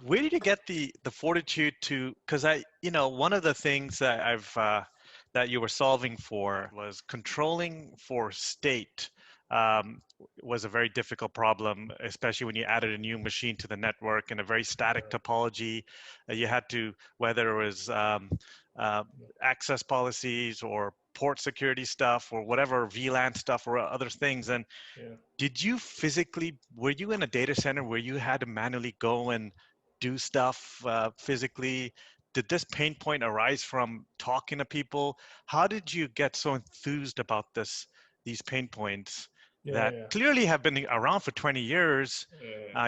Where did you get the fortitude to? Because one of the things that that you were solving for was controlling for state. Was a very difficult problem, especially when you added a new machine to the network and a very static topology. You had to, whether it was access policies or port security stuff or whatever, VLAN stuff or other things. And did you were you in a data center where you had to manually go and do stuff physically? Did this pain point arise from talking to people? How did you get so enthused about these pain points that clearly have been around for 20 years?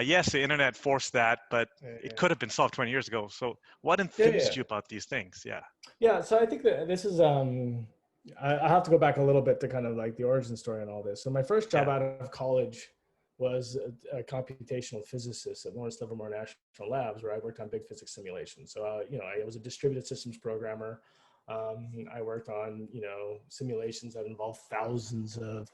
Yes, the internet forced that, but it could have been solved 20 years ago. So what enthused you about these things? Yeah, so I think that this is, I have to go back a little bit to kind of like the origin story and all this. So my first job out of college was a computational physicist at Lawrence Livermore National Labs, where I worked on big physics simulations. So, I was a distributed systems programmer. I worked on, simulations that involved thousands of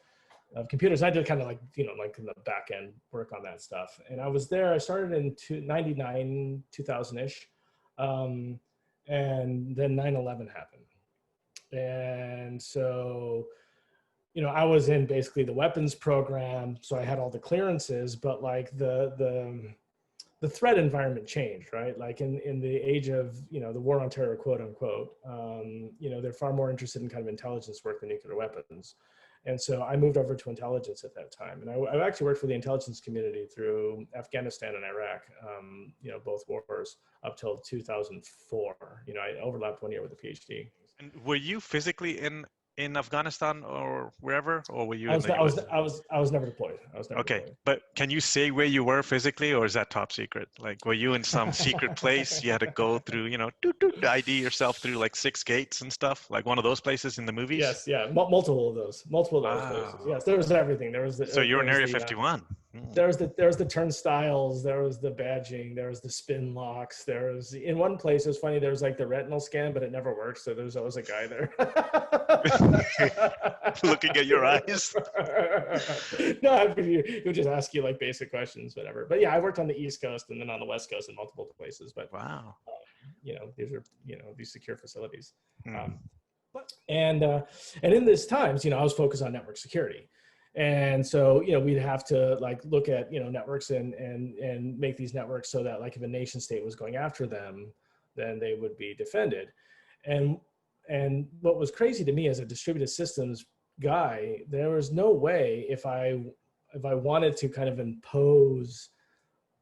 computers. I did kind of like, like in the back end work on that stuff. And I was there, I started in 99, 2000-ish. And then 9/11 happened. And so, I was in basically the weapons program, so I had all the clearances, but like the threat environment changed, right? Like in the age of, the war on terror, quote unquote, they're far more interested in kind of intelligence work than nuclear weapons. And so I moved over to intelligence at that time. And I actually worked for the intelligence community through Afghanistan and Iraq, both wars up till 2004. I overlapped 1 year with a PhD. And were you physically in Afghanistan or wherever, or were you? I was never deployed. Deployed. But can you say where you were physically, or is that top secret? Like, were you in some secret place? You had to go through, ID yourself through like 6 gates and stuff, like one of those places in the movies. Yes, yeah, multiple of those places. Yes, there was everything. There was so you're in Area 51. There was the turnstiles, there was the badging, there was the spin locks, there was, in one place, it was funny, there was like the retinal scan, but it never worked, so there was always a guy there. Looking at your eyes. No, he would just ask you like basic questions, whatever. But yeah, I worked on the East Coast and then on the West Coast in multiple places, but wow. These are, these secure facilities. And in these times, I was focused on network security. And so, we'd have to like look at, networks and make these networks so that like if a nation state was going after them, then they would be defended. And what was crazy to me as a distributed systems guy, there was no way if I wanted to kind of impose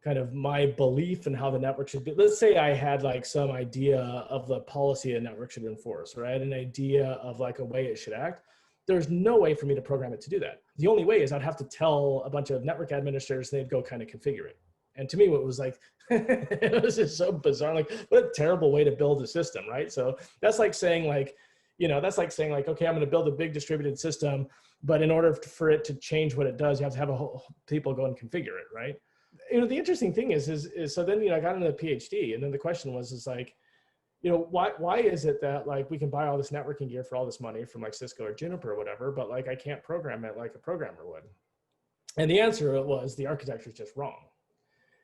kind of my belief in how the network should be. Let's say I had like some idea of the policy a network should enforce, right? An idea of like a way it should act. There's no way for me to program it to do that. The only way is I'd have to tell a bunch of network administrators, and they'd go kind of configure it. And to me, what was like, it was just so bizarre. Like, what a terrible way to build a system, right? So that's like saying like, okay, I'm going to build a big distributed system, but in order for it to change what it does, you have to have a whole people go and configure it, right? The interesting thing is so then, I got into the PhD, and then the question was like, why is it that like we can buy all this networking gear for all this money from like Cisco or Juniper or whatever, but like I can't program it like a programmer would? And the answer was the architecture is just wrong.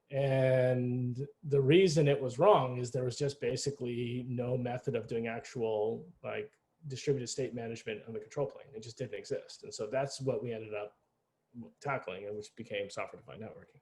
And the reason it was wrong is there was just basically no method of doing actual like distributed state management on the control plane. It just didn't exist. And so that's what we ended up tackling, and which became software-defined networking.